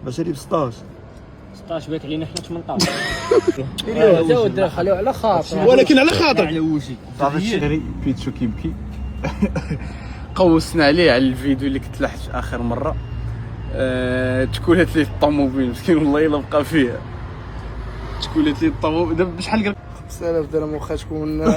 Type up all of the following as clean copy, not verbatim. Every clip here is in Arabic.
باش هادي ب 16 باك علينا حنا 18. زود خليو على خاطر، ولكن على خاطر على وجهي صافي الشهري بيتشو كيبكي. قوسنا عليه على الفيديو اللي كنت لاحظت اخر مره. تكولات لي الطوموبيل مسكين والله الا بقى فيها. تكولات لي الطوموبيل دابا بشحال قال 5000 درهم واخا تكون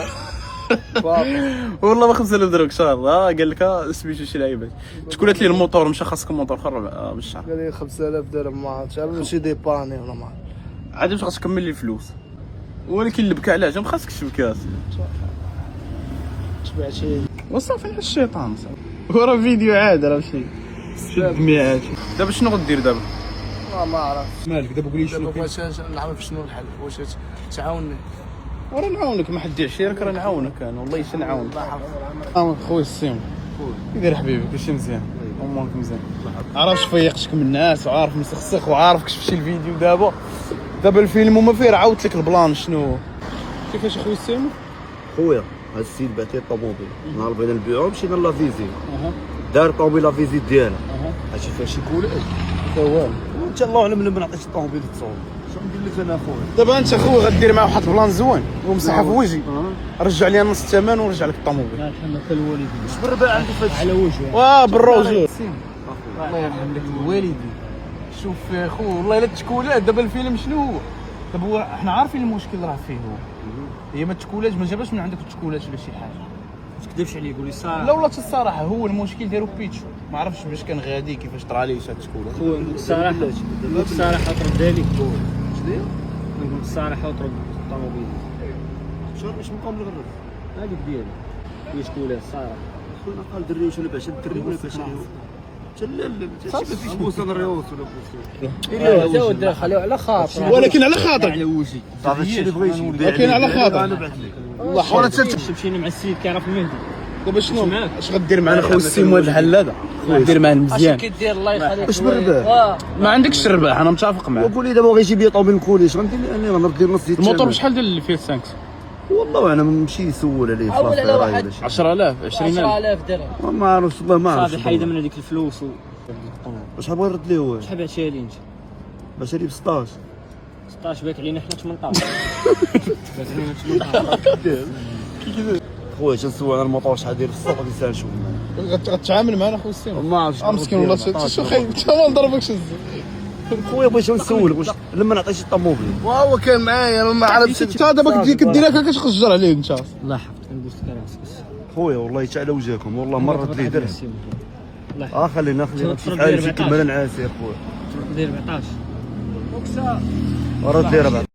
والله ما 5000 درهم ان شاء الله. قال لك سميتو شي لعيبات. تكولات لي الموتور مشى خاصك موتور اخر بالشهر. قال لي 5000 درهم ما عرفتش ماشي ديباني ولا ما عاد باش خاصك تكمل لي الفلوس، ولكن البكا علاش ما خاصكش تبكي تبعتي وصافي على الشيطان صافي. ورا فيديو عاد راه شي شد ميات. دابا شنو غدير دابا؟ ما عرفت مالك دابا قولي شنو دابا واش نعرف شنو الحل، واش تعاونني راه نعاونك، ما حد يعشيرك راه نعاونك انا والله حتى نعاونك. الله يحفظك. خويا السيم كيداير حبيبي كلشي مزيان امورك مزيان. عرفت فيقتك من الناس وعارف مسخسخ وعارف كشفتي الفيديو. دابا الفيلم وما فيه راه عاودت لك البلان شنو كيفاش اخويا السيم. خويا هاد السيد بعت لي الطوموبيل نهار بغينا نبيعو مشينا لافيزي دار الطوموبيل لافيزي ديالها هادشي فيها شي كولاج حتى والو. وانت الله اعلم لما نعطيش الطوموبيل تصور شنو ندير لك انا اخويا. دابا انت خويا غدير معاه واحد البلان زوين ومسحها في وجهي، رجع لي نص الثمن ورجع لك الطوموبيل. لا الحمد لله الوالدين بالربع عندي فهاد على وجهه. بالروجو الله يرحم لك الوالدين. شوف يا خو والله الا التكولات دابا الفيلم شنو هو؟ دابا هو احنا عارفين المشكل راه فيه هو، هي ما التكولات ما جابش من عندك التكولات ولا شي حاجه. ما تكذبش عليه قول لي الصراحه. لا والله الصراحه هو المشكل ديالو بيتشو، ما عرفتش باش كان غادي كيفاش طرا ليه هاد التكولات. خويا نقول الصراحه نقول الصراحه ترد عليك. شنو نقول الصراحه وترد الطوموبيل شهر باش نبقاو من الغرب هذيك ديالي هي شكون الصراحه. خويا قال دري واش انا باش الدري ولا باش لا ما فيش بوسان ريوس ولا بوسان زود خليو على خاطر، ولكن على خاطر على وجهي. صافي الشيء اللي بغيتي ولكن على خاطر انا بعت لك والله حول مشينا مع السيد كيعرف المهدي. دابا شنو اش غدير معنا خويا السيم هاد الحل هذا؟ غدير معاه مزيان كدير الله يخليك واش بالرباح ما عندكش الرباح انا متفق معاك. وقول لي دابا بغيتي يبيع طوموبيل نقول اش غندير انا غنردي نص ديال الموتور بشحال ديال اللي فيه 5 والله انا نمشي يسول عليه عول على واحد. ولا شي 10000 20000 10000 درهم ما عرفتش والله ما عرفتش صافي حيده من هذيك الفلوس واش بغا يرد ليه هو شحال بعتيها لي انت؟ باش هادي ب 16 باك علينا حنا 18. باك علينا 18. خويا تنسول على الموطور شحال داير في السوق غادي نشوف غتعامل معنا خويا السيم. ما عرفتش مسكين والله شو خايب انت ما نضربكش خويا بغيت نسولك واش لما نعطيش الطوموبيل وهو كان معايا ما عرفتش انت دابا كدير هكا كتخجر عليه انت. الله يحفظك نقول لك راسك خويا والله حتى على وجهكم والله ما رد ليه درهم الله يحفظك. خلينا تفرض عارف لي فيك 14. المال نعاسي يا خويا دير 14 رد لي 14